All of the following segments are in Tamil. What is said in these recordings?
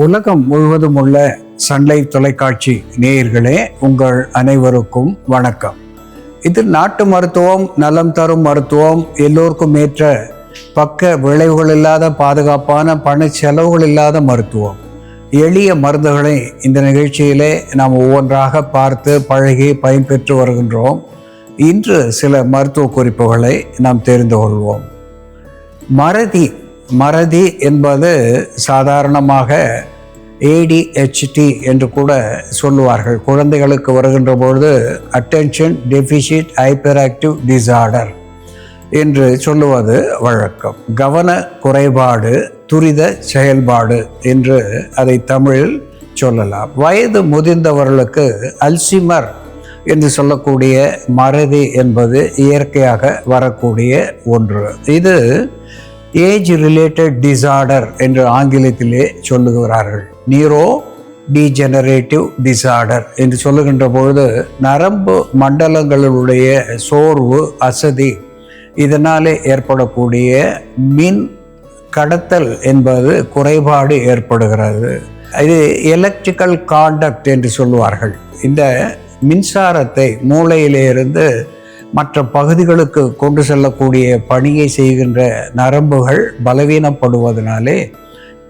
உலகம் முழுவதும் உள்ள சன்லைஃப் தொலைக்காட்சி நேயர்களே, உங்கள் அனைவருக்கும் வணக்கம். இது நாட்டு மருத்துவம், நலம் தரும் மருத்துவம், எல்லோருக்கும் ஏற்ற பக்க விளைவுகள் இல்லாத பாதுகாப்பான பண செலவுகள் இல்லாத மருத்துவம். எளிய மருந்துகளை இந்த நிகழ்ச்சியிலே நாம் ஒவ்வொன்றாக பார்த்து பழகி பயன்பெற்று வருகின்றோம். இன்று சில மருத்துவ குறிப்புகளை நாம் தெரிந்து கொள்வோம். மறதி என்பது சாதாரணமாக ADHD என்று கூட சொல்லுவார்கள். குழந்தைகளுக்கு வருகின்ற பொழுது attention deficit hyper active disorder என்று சொல்லுவது வழக்கம். கவன குறைபாடு, துரித செயல்பாடு என்று அதை தமிழில் சொல்லலாம். வயது முதிர்ந்தவர்களுக்கு அல்சிமர் என்று சொல்லக்கூடிய மறதி என்பது இயற்கையாக வரக்கூடிய ஒன்று. இது ஏஜ் ரிலேட்டட் டிசார்டர் என்று ஆங்கிலத்திலே சொல்லுகிறார்கள். நியூரோ டீஜெனரேட்டிவ் டிசார்டர் என்று சொல்லுகின்ற பொழுது நரம்பு மண்டலங்களுடைய சோர்வு, அசதி, இதனாலே ஏற்படக்கூடிய மின் கடத்தல் என்பது குறைபாடு ஏற்படுகிறது. இது எலக்ட்ரிக்கல் காண்டக்ட் என்று சொல்லுவார்கள். இந்த மின்சாரத்தை மூளையிலிருந்து மற்ற பகுதிகளுக்கு கொண்டு செல்லக்கூடிய பணியை செய்கின்ற நரம்புகள் பலவீனப்படுவதனாலே,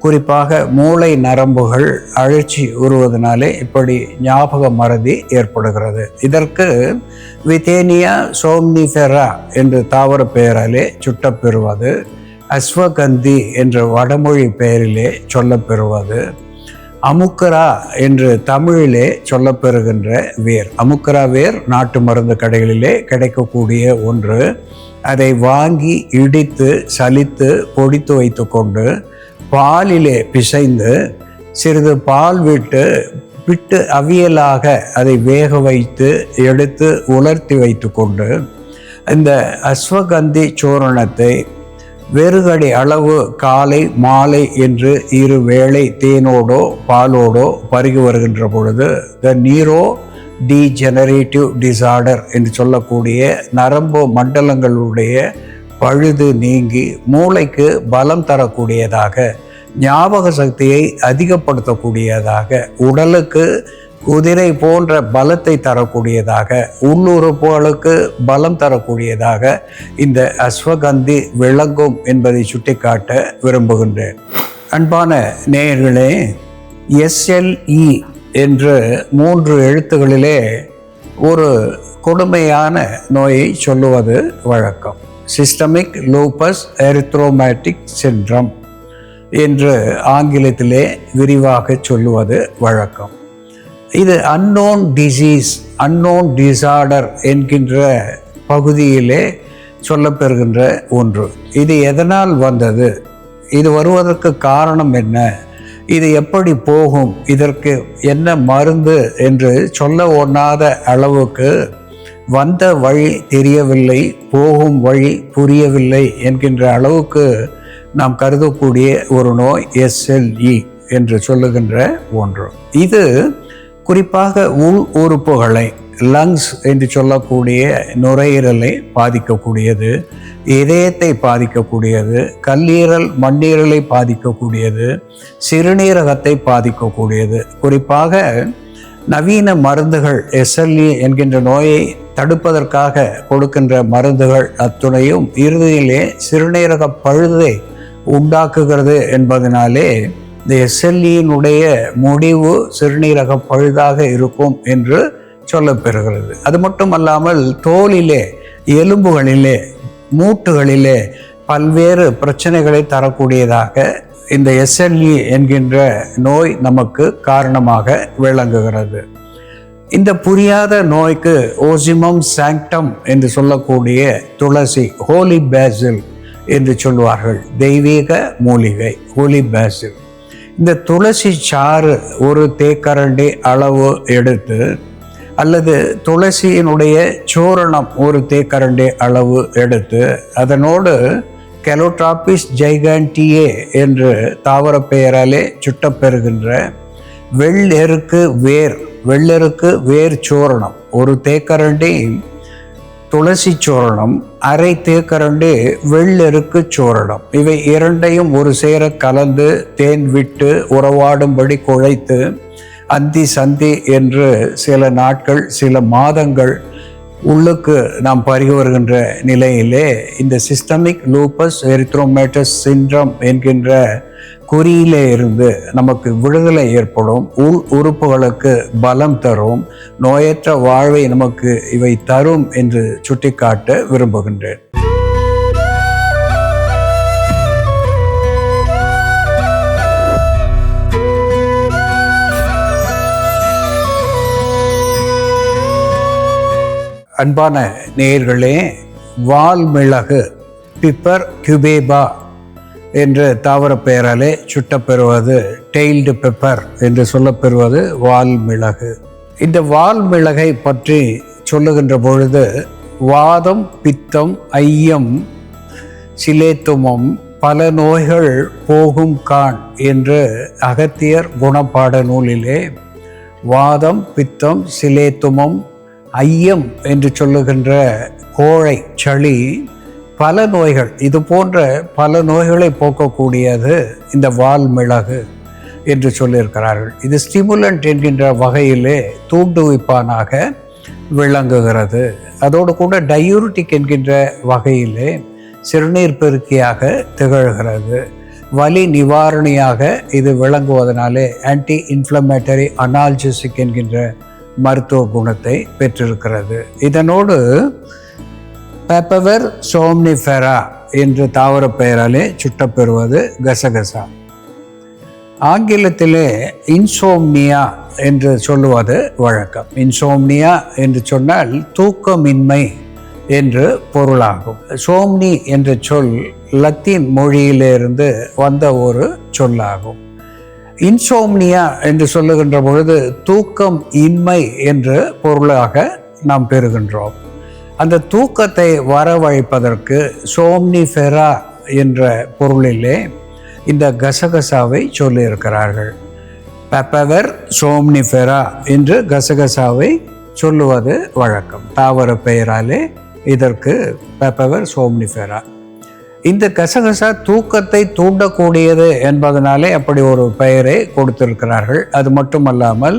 குறிப்பாக மூளை நரம்புகள் அழற்சி உருவதனாலே இப்படி ஞாபக மறதி ஏற்படுகிறது. இதற்கு விதேனியா சோம்னிஃபெரா என்று தாவர பெயராலே சுட்டப்பெறுவது, அஸ்வகந்தி என்ற வடமொழி பெயரிலே சொல்லப்பெறுவது, அமுக்கரா என்று தமிழிலே சொல்லப்பெறுகின்ற வேர். அமுக்கரா வேர் நாட்டு மருந்து கடைகளிலே கிடைக்கக்கூடிய ஒன்று. அதை வாங்கி இடித்து சலித்து பொடித்து வைத்து கொண்டு பாலிலே பிசைந்து சிறிது பால் விட்டு அவியலாக அதை வேக வைத்து எடுத்து உலர்த்தி வைத்து கொண்டு இந்த அஸ்வகந்தி சூரணத்தை வெறுகடி அளவு காலை மாலை என்று 2 வேளை தேனோடோ பாலோடோ பருகி வருகின்ற பொழுது த நியூரோ டீஜெனரேட்டிவ் டிசார்டர் என்று சொல்லக்கூடிய நரம்பு மண்டலங்களுடைய பழுது நீங்கி மூளைக்கு பலம் தரக்கூடியதாக, ஞாபக சக்தியை அதிகப்படுத்தக்கூடியதாக, உடலுக்கு குதிரை போன்ற பலத்தை தரக்கூடியதாக, உள்ளுறுப்புகளுக்கு பலம் தரக்கூடியதாக இந்த அஸ்வகந்தி விளங்கும் என்பதை சுட்டிக்காட்ட விரும்புகின்றேன். அன்பான நேயர்களே, SLE என்று 3 எழுத்துகளிலே ஒரு கொடுமையான நோயை சொல்லுவது வழக்கம். சிஸ்டமிக் லூப்பஸ் எரித்ரோமேட்டிக் சிண்ட்ரம் என்று ஆங்கிலத்திலே விரிவாக சொல்லுவது வழக்கம். இது அன்னோன் டிசீஸ், அன்னோன் டிசார்டர் என்கின்ற பகுதியிலே சொல்லப்பெறுகின்ற ஒன்று. இது எதனால் வந்தது? இது வருவதற்கு காரணம் என்ன? இது எப்படி போகும்? இதற்கு என்ன மருந்து என்று சொல்ல ஒண்ணாத அளவுக்கு வந்த வழி தெரியவில்லை, போகும் வழி புரியவில்லை என்கின்ற அளவுக்கு நாம் கருதக்கூடிய ஒரு நோய் SLE என்று சொல்லுகின்ற ஒன்று. இது குறிப்பாக உள் உறுப்புகளை, லங்ஸ் என்று சொல்லக்கூடிய நுரையீரலை பாதிக்கக்கூடியது, இதயத்தை பாதிக்கக்கூடியது, கல்லீரல் மண்ணீரலை பாதிக்கக்கூடியது, சிறுநீரகத்தை பாதிக்கக்கூடியது. குறிப்பாக நவீன மருந்துகள் SLE என்கின்ற நோயை தடுப்பதற்காக கொடுக்கின்ற மருந்துகள் அத்துணையும் இறுதியிலே சிறுநீரக பழுதை உண்டாக்குகிறது என்பதனாலே இந்த SLEயினுடைய முடிவு சிறுநீரக பழுதாக இருக்கும் என்று சொல்லப்பெறுகிறது. அது மட்டுமல்லாமல் தோலிலே, எலும்புகளிலே, மூட்டுகளிலே பல்வேறு பிரச்சனைகளை தரக்கூடியதாக இந்த SLE என்கின்ற நோய் நமக்கு காரணமாக விளங்குகிறது. இந்த புரியாத நோய்க்கு ஓசிமம் சாங்டம் என்று சொல்லக்கூடிய துளசி, ஹோலி பேசில் என்று சொல்வார்கள், தெய்வீக மூலிகை, ஹோலி பேசில். இந்த துளசி சாறு ஒரு தேக்கரண்டி அளவு எடுத்து, அல்லது துளசியினுடைய சூரணம் ஒரு தேக்கரண்டி அளவு எடுத்து, அதனோடு கெலோட்ராபிஸ் ஜைகாண்டியே என்று தாவர பெயராலே சுட்டப்பெறுகின்ற வெள்ளெருக்கு வேர் சூரணம் ஒரு தேக்கரண்டி துளசி சூரணம், அரை தேக்கரண்டி வெள்ளெருக்கு சூரணம். இவை இரண்டையும் ஒரு சேர கலந்து தேன் விட்டு உறவாடும்படி குழைத்து அந்தி சந்தி என்று சில நாட்கள் சில மாதங்கள் உள்ளுக்கு நாம் பருகி வருகின்ற நிலையிலே இந்த சிஸ்டமிக் லூப்பஸ் எரித்ரோமேட்டஸ் சிண்ட்ரம் என்கின்ற குறியிலே இருந்து நமக்கு விடுதலை ஏற்படும், உள் உறுப்புகளுக்கு பலம் தரும், நோயற்ற வாழ்வை நமக்கு இவை தரும் என்று சுட்டிக்காட்ட விரும்புகின்றேன். அன்பான நேயர்களே, வால்மிளகு பிப்பர் கியூபேபா என்று தாவர பெயராலே சுட்டப்பெறுவது டெய்ல்டு பெப்பர் என்று சொல்லப்பெறுவது வால்மிளகு. இந்த வால்மிளகை பற்றி சொல்லுகின்ற பொழுது வாதம், பித்தம், ஐயம், சிலேத்துமம் பல நோய்கள் போகும் கான் என்று அகத்தியர் குணப்பாட நூலிலே வாதம், பித்தம், சிலேத்துமம், ஐயம் என்று சொல்லுகின்ற கோழை, சளி, பல நோய்கள், இது போன்ற பல நோய்களை போக்கக்கூடியது இந்த வால்மிளகு என்று சொல்லியிருக்கிறார்கள். இது ஸ்டிமுலண்ட் என்கின்ற வகையிலே தூண்டுவிப்பானாக விளங்குகிறது. அதோடு கூட டயூரிட்டிக் என்கின்ற வகையிலே சிறுநீர் பெருக்கியாக திகழ்கிறது. வலி நிவாரணியாக இது விளங்குவதனாலே ஆன்டி இன்ஃப்ளமேட்டரி அனால்ஜெசிக் என்கின்ற மருத்துவ குணத்தை பெற்றிருக்கிறது. இதனோடு பெப்பவர் சோம்னிஃபெரா என்று தாவர பெயராலே சுட்டப்பெறுவது கசகசா. ஆங்கிலத்திலே இன்சோம்னியா என்று சொல்லுவது வழக்கம். இன்சோம்னியா என்று சொன்னால் தூக்கமின்மை என்று பொருளாகும். சோம்னி என்ற சொல் லத்தீன் மொழியிலிருந்து வந்த ஒரு சொல்லாகும். இன்சோம்னியா என்று சொல்லுகின்ற பொழுது தூக்கம் இன்மை என்று பொருளாக நாம் பெறுகின்றோம். அந்த தூக்கத்தை வரவழைப்பதற்கு சோம்னிஃபெரா என்ற பொருளிலே இந்த கசகசாவை சொல்லியிருக்கிறார்கள். பெப்பவர் சோம்னிஃபெரா என்று கசகசாவை சொல்லுவது வழக்கம். தாவர பெயராலே இதற்கு பெப்பவர் சோம்னிஃபெரா. இந்த கசகசா தூக்கத்தை தூண்டக்கூடியது என்பதனாலே அப்படி ஒரு பெயரை கொடுத்திருக்கிறார்கள். அது மட்டுமல்லாமல்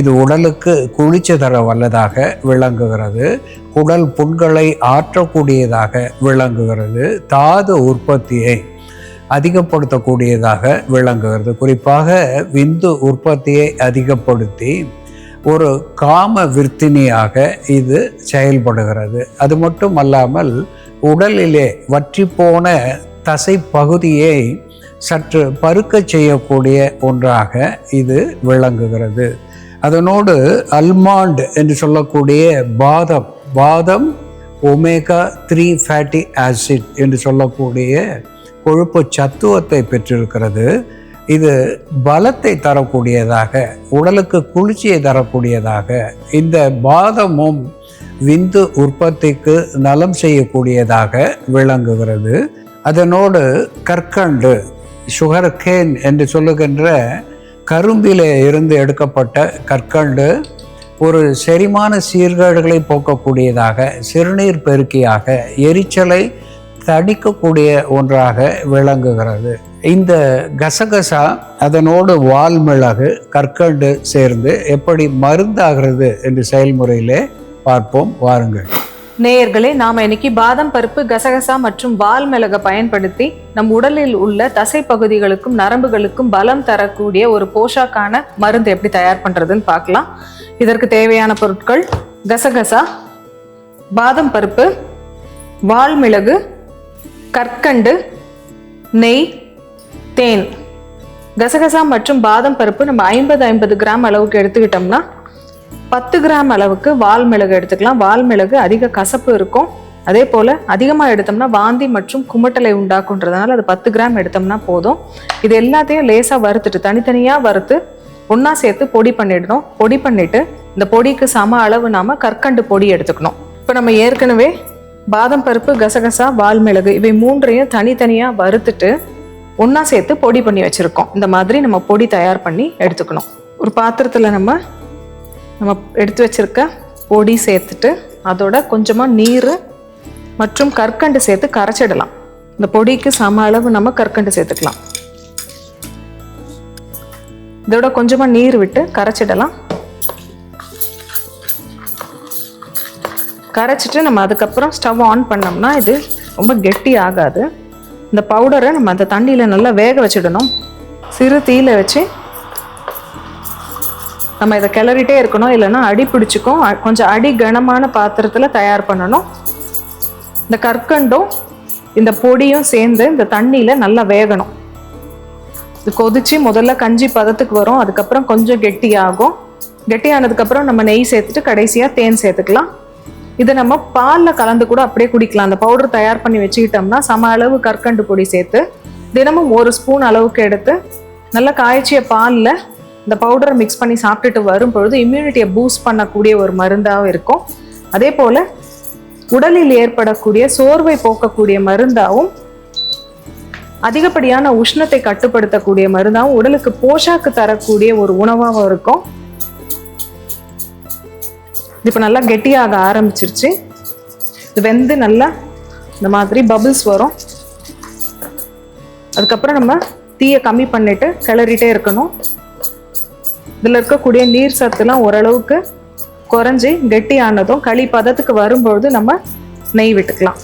இது உடலுக்கு குளிர்ச்சி தர வல்லதாக விளங்குகிறது. குடல் புண்களை ஆற்றக்கூடியதாக விளங்குகிறது. தாது உற்பத்தியை அதிகப்படுத்தக்கூடியதாக விளங்குகிறது. குறிப்பாக விந்து உற்பத்தியை அதிகப்படுத்தி ஒரு காம விருத்தினியாக இது செயல்படுகிறது. அது மட்டுமல்லாமல் உடலிலே வற்றி போன தசை பகுதியை சற்று பருக்க செய்யக்கூடிய ஒன்றாக இது விளங்குகிறது. அதனோடு அல்மாண்ட் என்று சொல்லக்கூடிய பாதம் ஒமேகா 3 ஃபேட்டி ஆசிட் என்று சொல்லக்கூடிய கொழுப்பு சத்துவத்தை பெற்றிருக்கிறது. இது பலத்தை தரக்கூடியதாக, உடலுக்கு குளிர்ச்சியை தரக்கூடியதாக, இந்த பாதமும் விந்து உற்பத்திக்கு நலம் செய்யக்கூடியதாக விளங்குகிறது. அதனோடு கற்கண்டு, சுகர் கேன் என்று சொல்லுகின்ற கரும்பிலே இருந்து எடுக்கப்பட்ட கற்கண்டு ஒரு செரிமான சீர்கேடுகளை போக்கக்கூடியதாக, சிறுநீர் பெருக்கியாக, எரிச்சலை தணிக்கக்கூடிய ஒன்றாக விளங்குகிறது. இந்த கசகசா அதனோடு வால்மிளகு, கற்கண்டு சேர்ந்து எப்படி மருந்தாகிறது என்று செயல்முறையிலே பார்ப்போம், வாருங்கள். நேயர்களே, நாம இன்னைக்கு பாதாம் பருப்பு, கசகசா மற்றும் வால்மிளகை பயன்படுத்தி நம் உடலில் உள்ள தசை பகுதிகளுக்கும் நரம்புகளுக்கும் பலம் தரக்கூடிய ஒரு போஷாக்கான மருந்து எப்படி தயார் பண்றதுன்னு பார்க்கலாம். இதற்கு தேவையான பொருட்கள்: கசகசா, பாதாம் பருப்பு, வால்மிளகு, கற்கண்டு, நெய், தேன். கசகசா மற்றும் பாதாம் பருப்பு நம்ம 50 கிராம் அளவுக்கு எடுத்துக்கிட்டோம்னா 10 கிராம் அளவுக்கு வால்மிளகு எடுத்துக்கலாம். வால்மிளகு அதிக கசப்பு இருக்கும். அதே போல் அதிகமாக எடுத்தோம்னா வாந்தி மற்றும் குமட்டலை உண்டாக்குன்றதுனால அது 10 கிராம் எடுத்தோம்னா போதும். இது எல்லாத்தையும் லேசாக வறுத்துட்டு, தனித்தனியாக வறுத்து ஒன்றா சேர்த்து பொடி பண்ணிடணும். பொடி பண்ணிவிட்டு இந்த பொடிக்கு சம அளவு நாம் கற்கண்டு பொடி எடுத்துக்கணும். இப்போ நம்ம ஏற்கனவே பாதாம் பருப்பு, கசகசா, வால்மிளகு இவை மூன்றையும் தனித்தனியாக வறுத்துட்டு ஒன்றா சேர்த்து பொடி பண்ணி வச்சுருக்கோம். இந்த மாதிரி நம்ம பொடி தயார் பண்ணி எடுத்துக்கணும். ஒரு பாத்திரத்தில் நம்ம எடுத்து வச்சிருக்க பொடி சேர்த்துட்டு அதோட கொஞ்சமாக நீர் மற்றும் கற்கண்டு சேர்த்து கரைச்சிடலாம். இந்த பொடிக்கு சம அளவு நம்ம கற்கண்டு சேர்த்துக்கலாம். இதோட கொஞ்சமாக நீர் விட்டு கரைச்சிடலாம். கரைச்சிட்டு நம்ம அதுக்கப்புறம் ஸ்டவ் ஆன் பண்ணோம்னா இது ரொம்ப கெட்டி ஆகாது. இந்த பவுடரை நம்ம அந்த தண்ணியில் நல்லா வேக வச்சிடணும். சிறு தீயில வச்சு நம்ம இதை கிளறிட்டே இருக்கணும், இல்லைன்னா அடி பிடிச்சிக்கும். கொஞ்சம் அடி கனமான பாத்திரத்தில் தயார் பண்ணணும். இந்த கற்கண்டும் இந்த பொடியும் சேர்ந்து இந்த தண்ணியில் நல்லா வேகணும். இது கொதிச்சு முதல்ல கஞ்சி பதத்துக்கு வரும், அதுக்கப்புறம் கொஞ்சம் கெட்டியாகும். கெட்டியானதுக்கப்புறம் நம்ம நெய் சேர்த்துட்டு கடைசியாக தேன் சேர்த்துக்கலாம். இதை நம்ம பாலில் கலந்து கூட அப்படியே குடிக்கலாம். அந்த பவுடர் தயார் பண்ணி வச்சுக்கிட்டோம்னா சம அளவு கற்கண்டு பொடி சேர்த்து தினமும் 1 ஸ்பூன் அளவுக்கு எடுத்து நல்லா காய்ச்சிய பாலில் இந்த பவுடரை மிக்ஸ் பண்ணி சாப்பிட்டுட்டு வரும்பொழுது இம்யூனிட்டியை பூஸ்ட் பண்ணக்கூடிய ஒரு மருந்தாகவும் இருக்கும். அதே போல் உடலில் ஏற்படக்கூடிய சோர்வை போக்கக்கூடிய மருந்தாகவும் அதிகப்படியான உஷ்ணத்தை கட்டுப்படுத்தக்கூடிய மருந்தாகவும் உடலுக்கு போஷாக்கு தரக்கூடிய ஒரு உணவாகவும் இருக்கும். இப்போ நல்லா கெட்டியாக ஆரம்பிச்சிருச்சு. இது வெந்து நல்லா இந்த மாதிரி பபிள்ஸ் வரும். அதுக்கப்புறம் நம்ம தீயை கம்மி பண்ணிட்டு கிளறிட்டே இருக்கணும். இதில் இருக்கக்கூடிய நீர் சத்துலாம் ஓரளவுக்கு குறைஞ்சி கெட்டியானதும் களி பதத்துக்கு வரும்பொழுது நம்ம நெய் விட்டுக்கலாம்.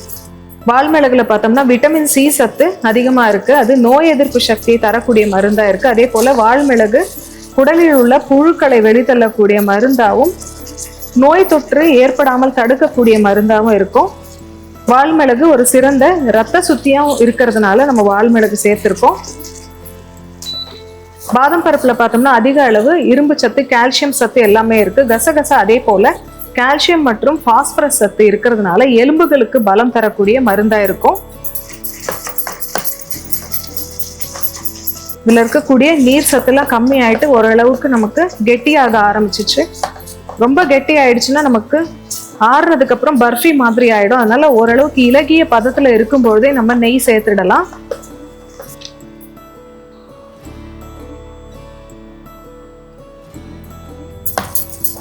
வால்மிளகுல பார்த்தோம்னா விட்டமின் சி சத்து அதிகமாக இருக்குது. அது நோய் எதிர்ப்பு சக்தியை தரக்கூடிய மருந்தாக இருக்குது. அதே போல் வால்மிளகு உடலில் உள்ள புழுக்களை வெளித்தள்ளக்கூடிய மருந்தாகவும் நோய் தொற்று ஏற்படாமல் தடுக்கக்கூடிய மருந்தாகவும் இருக்கும். வால்மிளகு ஒரு சிறந்த இரத்த சுத்தியாகவும் இருக்கிறதுனால நம்ம வால்மிளகு சேர்த்துருக்கோம். பாதாம் பருப்பில் பார்த்தோம்னா அதிக அளவு இரும்பு சத்து, கால்சியம் சத்து எல்லாமே இருக்குது. கசகசா அதே போல் கால்சியம் மற்றும் பாஸ்பரஸ் சத்து இருக்கிறதுனால எலும்புகளுக்கு பலம் தரக்கூடிய மருந்தாக இருக்கும். இதில் இருக்கக்கூடிய நீர் சத்துலாம் கம்மி ஆகிட்டு ஓரளவுக்கு நமக்கு கெட்டியாக ஆரம்பிச்சிச்சு. ரொம்ப கெட்டி ஆயிடுச்சுன்னா நமக்கு ஆறுனதுக்கு அப்புறம் பர்ஃபி மாதிரி ஆயிடும். அதனால ஓரளவுக்கு இலகிய பதத்துல இருக்கும்பொழுதே நம்ம நெய் சேர்த்துடலாம்.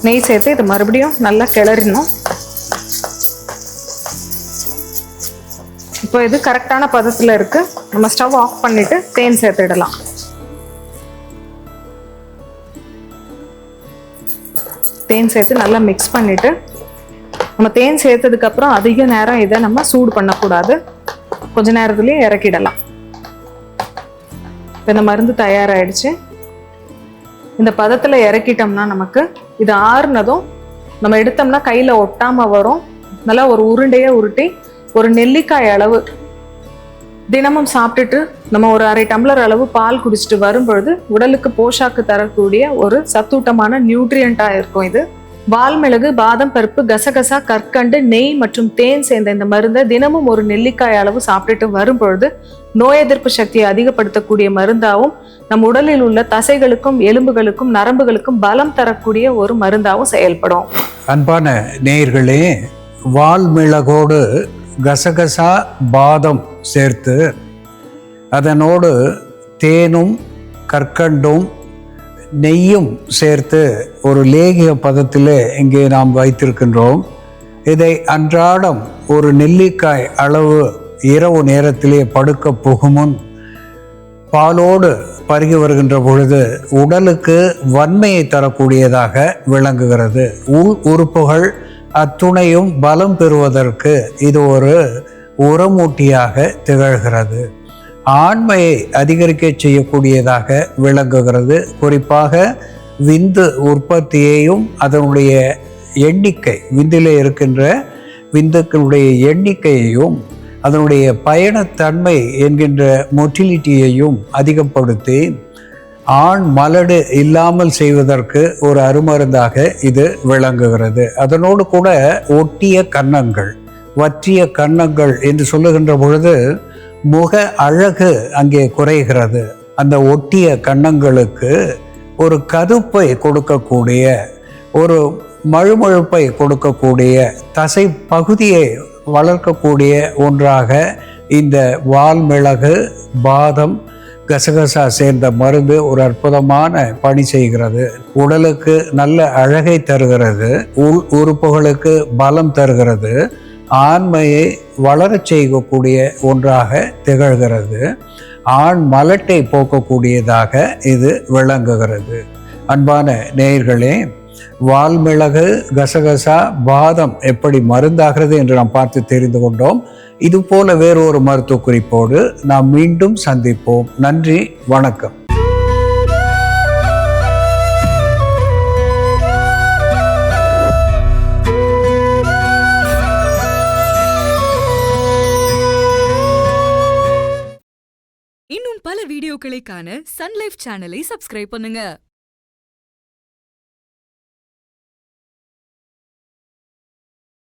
நெய் சேர்த்து இது மறுபடியும் நல்லா கிளறிடணும். இப்போ இது கரெக்டான பதத்துல இருக்கு. நம்ம ஸ்டவ் ஆஃப் பண்ணிட்டு தேன் சேர்த்துடலாம். தேன் சேர்த்து நல்லா மிக்ஸ் பண்ணிட்டு நம்ம தேன் சேர்த்ததுக்கு அப்புறம் அதிக நேரம் இதை நம்ம சூடு பண்ணக்கூடாது. கொஞ்ச நேரத்துலயே இறக்கிடலாம். இந்த மருந்து தயாராகிடுச்சு. இந்த பதத்துல இறக்கிட்டோம்னா நமக்கு இது ஆறுனதும் நம்ம எடுத்தோம்னா கையில ஒட்டாம வரும். நல்லா ஒரு உருண்டையை உருட்டி ஒரு நெல்லிக்காய் அளவு தினமும் சாப்பிட்டுட்டு நம்ம ஒரு 1/2 டம்ளர் அளவு பால் குடிச்சிட்டு வரும்பொழுது உடலுக்கு போஷாக்கு தரக்கூடிய ஒரு சத்தூட்டமான நியூட்ரியண்டா இருக்கும். இது வால்மிளகு, பாதாம் பருப்பு, கசகசா, கற்கண்டு, நெய் மற்றும் தேன் சேர்ந்த இந்த மருந்தை தினமும் ஒரு நெல்லிக்காய் அளவு சாப்பிட்டுட்டு வரும்பொழுது நோய் எதிர்ப்பு சக்தியை அதிகப்படுத்தக்கூடிய மருந்தாகவும் நம் உடலில் உள்ள தசைகளுக்கும் எலும்புகளுக்கும் நரம்புகளுக்கும் பலம் தரக்கூடிய ஒரு மருந்தாகவும் செயல்படும். அன்பான நேயர்களே, வால்மிளகோடு கசகசா, பாதம் சேர்த்து அதனோடு தேனும் கற்கண்டும் நெய்யும் சேர்த்து ஒரு லேகிய பதத்தில் இங்கே நாம் வைத்திருக்கின்றோம். இதை அன்றாடம் ஒரு நெல்லிக்காய் அளவு இரவு நேரத்திலே படுக்க புகுமுன் பாலோடு பருகி வருகின்ற பொழுது உடலுக்கு வன்மையை தரக்கூடியதாக விளங்குகிறது. உள் உறுப்புகள் அத்துணையும் பலம் பெறுவதற்கு இது ஒரு உரமூட்டியாக திகழ்கிறது. ஆண்மையை அதிகரிக்க செய்யக்கூடியதாக விளங்குகிறது. குறிப்பாக விந்து உற்பத்தியையும் அதனுடைய எண்ணிக்கை, விந்திலே இருக்கின்ற விந்துக்களுடைய எண்ணிக்கையையும் அதனுடைய பயணத்தன்மை என்கின்ற மொட்டிலிட்டியையும் அதிகப்படுத்தி ஆண் மலடு இல்லாமல் செய்வதற்கு ஒரு அருமருந்தாக இது விளங்குகிறது. அதனோடு கூட ஒட்டிய கன்னங்கள், வற்றிய கன்னங்கள் என்று சொல்லுகின்ற பொழுது முக அழகு அங்கே குறைகிறது. அந்த ஒட்டிய கன்னங்களுக்கு ஒரு கதுப்பை கொடுக்கக்கூடிய, ஒரு மழுமழுப்பை கொடுக்கக்கூடிய, தசை பகுதியை வளர்க்கக்கூடிய ஒன்றாக இந்த வால்மிளகு, பாதம், கசகசா சேர்ந்த மருந்து ஒரு அற்புதமான பணி செய்கிறது. உடலுக்கு நல்ல அழகை தருகிறது, உள் உறுப்புகளுக்கு பலம் தருகிறது, ஆண்மையை வளரச் செய்யக்கூடிய ஒன்றாக திகழ்கிறது, ஆண் மலட்டை போக்கக்கூடியதாக இது விளங்குகிறது. அன்பான நேயர்களே, வால்மிளகு, கசகசா, பாதம் எப்படி மருந்தாகிறது என்று நாம் பார்த்து தெரிந்து கொண்டோம். இது போல வேறொரு மருத்துவ குறிப்போடு நாம் மீண்டும் சந்திப்போம். நன்றி, வணக்கம். இன்னும் பல வீடியோக்களை காண சன் லைஃப் சேனலை சப்ஸ்கிரைப் பண்ணுங்க.